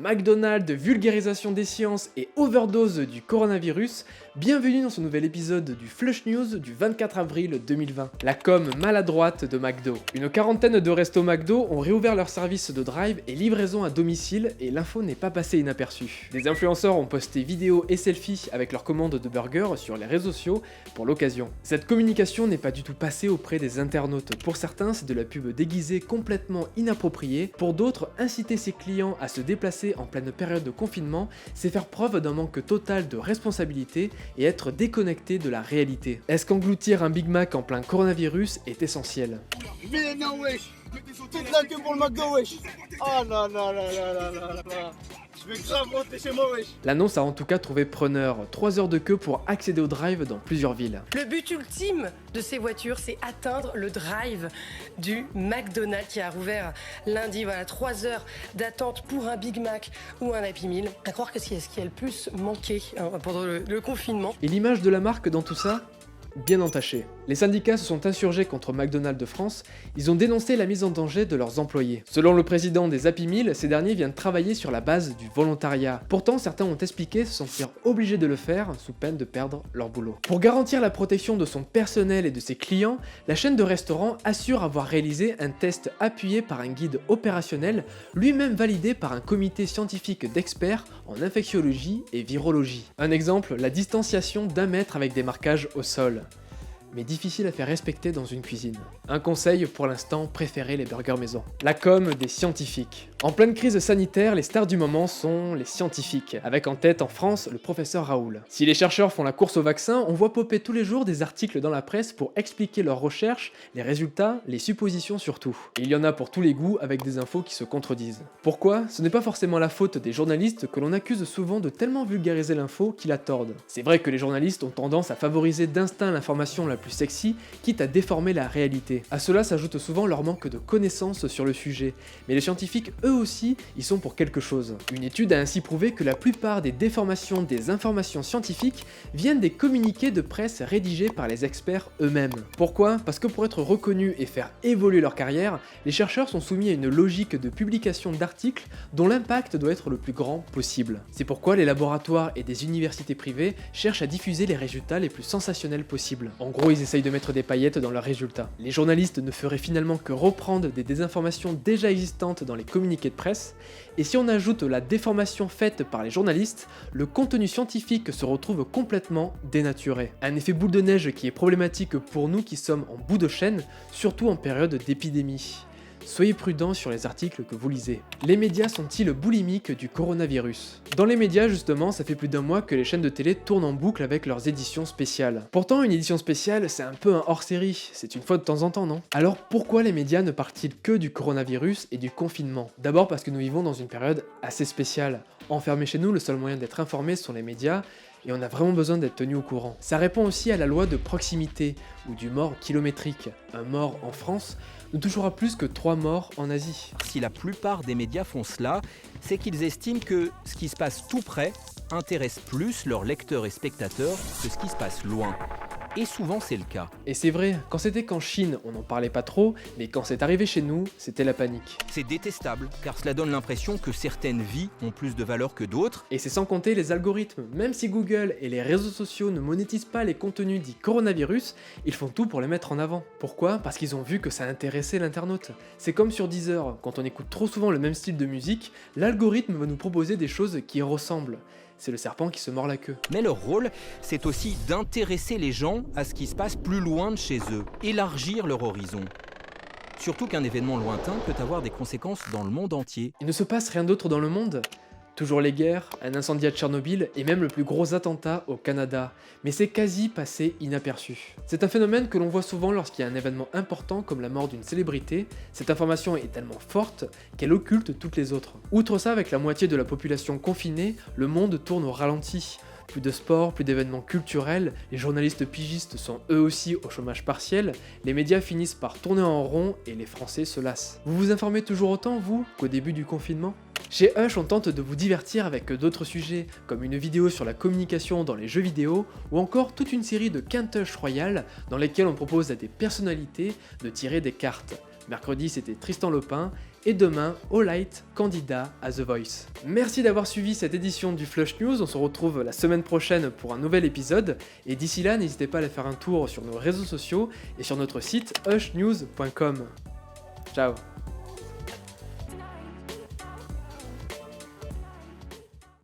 McDonald's, vulgarisation des sciences et overdose du coronavirus, bienvenue dans ce nouvel épisode du Flush News du 24 avril 2020. La com maladroite de McDo. Une quarantaine de restos McDo ont réouvert leur service de drive et livraison à domicile et l'info n'est pas passée inaperçue. Des influenceurs ont posté vidéos et selfies avec leurs commandes de burgers sur les réseaux sociaux pour l'occasion. Cette communication n'est pas du tout passée auprès des internautes. Pour certains, c'est de la pub déguisée complètement inappropriée. Pour d'autres, inciter ses clients à se déplacer en pleine période de confinement, c'est faire preuve d'un manque total de responsabilité et être déconnecté de la réalité. Est-ce qu'engloutir un Big Mac en plein coronavirus est essentiel? Mais non wesh, toute la queue pour le McDo wesh. Oh là là là là là là là. Je vais grave rentrer chez moi wesh. L'annonce a en tout cas trouvé preneur, 3 heures de queue pour accéder au drive dans plusieurs villes. Le but ultime de ces voitures, c'est atteindre le drive du McDonald's qui a rouvert lundi. Voilà, 3 heures d'attente pour un Big Mac ou un Happy Meal. À croire que c'est ce qui a le plus manqué pendant le confinement. Et l'image de la marque dans tout ça? Bien entachée. Les syndicats se sont insurgés contre McDonald's de France, ils ont dénoncé la mise en danger de leurs employés. Selon le président des Happy Meal, ces derniers viennent travailler sur la base du volontariat. Pourtant, certains ont expliqué se sentir obligés de le faire sous peine de perdre leur boulot. Pour garantir la protection de son personnel et de ses clients, la chaîne de restaurants assure avoir réalisé un test appuyé par un guide opérationnel, lui-même validé par un comité scientifique d'experts en infectiologie et virologie. Un exemple, la distanciation d'1 mètre avec des marquages au sol. Mais difficile à faire respecter dans une cuisine. Un conseil pour l'instant, préférez les burgers maison. La com des scientifiques. En pleine crise sanitaire, les stars du moment sont les scientifiques, avec en tête en France le professeur Raoul. Si les chercheurs font la course au vaccin, on voit popper tous les jours des articles dans la presse pour expliquer leurs recherches, les résultats, les suppositions surtout. Et il y en a pour tous les goûts avec des infos qui se contredisent. Pourquoi? Ce n'est pas forcément la faute des journalistes que l'on accuse souvent de tellement vulgariser l'info qu'ils la tordent. C'est vrai que les journalistes ont tendance à favoriser d'instinct l'information la plus sexy, quitte à déformer la réalité. À cela s'ajoute souvent leur manque de connaissances sur le sujet, mais les scientifiques eux aussi y sont pour quelque chose. Une étude a ainsi prouvé que la plupart des déformations des informations scientifiques viennent des communiqués de presse rédigés par les experts eux-mêmes. Pourquoi? Parce que pour être reconnus et faire évoluer leur carrière, les chercheurs sont soumis à une logique de publication d'articles dont l'impact doit être le plus grand possible. C'est pourquoi les laboratoires et des universités privées cherchent à diffuser les résultats les plus sensationnels possibles. En gros, ils essayent de mettre des paillettes dans leurs résultats. Les journalistes ne feraient finalement que reprendre des désinformations déjà existantes dans les communiqués de presse, et si on ajoute la déformation faite par les journalistes, le contenu scientifique se retrouve complètement dénaturé. Un effet boule de neige qui est problématique pour nous qui sommes en bout de chaîne, surtout en période d'épidémie. Soyez prudents sur les articles que vous lisez. Les médias sont-ils boulimiques du coronavirus? Dans les médias justement, ça fait plus d'1 mois que les chaînes de télé tournent en boucle avec leurs éditions spéciales. Pourtant une édition spéciale c'est un peu un hors-série, c'est une fois de temps en temps non? Alors pourquoi les médias ne parlent-ils que du coronavirus et du confinement? D'abord parce que nous vivons dans une période assez spéciale. Enfermés chez nous, le seul moyen d'être informés sont les médias, et on a vraiment besoin d'être tenu au courant. Ça répond aussi à la loi de proximité, ou du mort kilométrique. Un mort en France ne touchera plus que 3 morts en Asie. Si la plupart des médias font cela, c'est qu'ils estiment que ce qui se passe tout près intéresse plus leurs lecteurs et spectateurs que ce qui se passe loin. Et souvent c'est le cas. Et c'est vrai, quand c'était qu'en Chine, on n'en parlait pas trop, mais quand c'est arrivé chez nous, c'était la panique. C'est détestable, car cela donne l'impression que certaines vies ont plus de valeur que d'autres. Et c'est sans compter les algorithmes. Même si Google et les réseaux sociaux ne monétisent pas les contenus dits coronavirus, ils font tout pour les mettre en avant. Pourquoi? Parce qu'ils ont vu que ça intéressait l'internaute. C'est comme sur Deezer, quand on écoute trop souvent le même style de musique, l'algorithme va nous proposer des choses qui y ressemblent. C'est le serpent qui se mord la queue. Mais leur rôle, c'est aussi d'intéresser les gens à ce qui se passe plus loin de chez eux, élargir leur horizon. Surtout qu'un événement lointain peut avoir des conséquences dans le monde entier. Il ne se passe rien d'autre dans le monde? Toujours les guerres, un incendie à Tchernobyl et même le plus gros attentat au Canada, mais c'est quasi passé inaperçu. C'est un phénomène que l'on voit souvent lorsqu'il y a un événement important comme la mort d'une célébrité, cette information est tellement forte qu'elle occulte toutes les autres. Outre ça, avec la moitié de la population confinée, le monde tourne au ralenti. Plus de sport, plus d'événements culturels, les journalistes pigistes sont eux aussi au chômage partiel, les médias finissent par tourner en rond et les Français se lassent. Vous vous informez toujours autant, vous, qu'au début du confinement? Chez Hush, on tente de vous divertir avec d'autres sujets, comme une vidéo sur la communication dans les jeux vidéo, ou encore toute une série de Quintush Royal dans lesquelles on propose à des personnalités de tirer des cartes. Mercredi, c'était Tristan Lopin, et demain, Olight, candidat à The Voice. Merci d'avoir suivi cette édition du Flush News, on se retrouve la semaine prochaine pour un nouvel épisode, et d'ici là, n'hésitez pas à aller faire un tour sur nos réseaux sociaux et sur notre site hushnews.com. Ciao.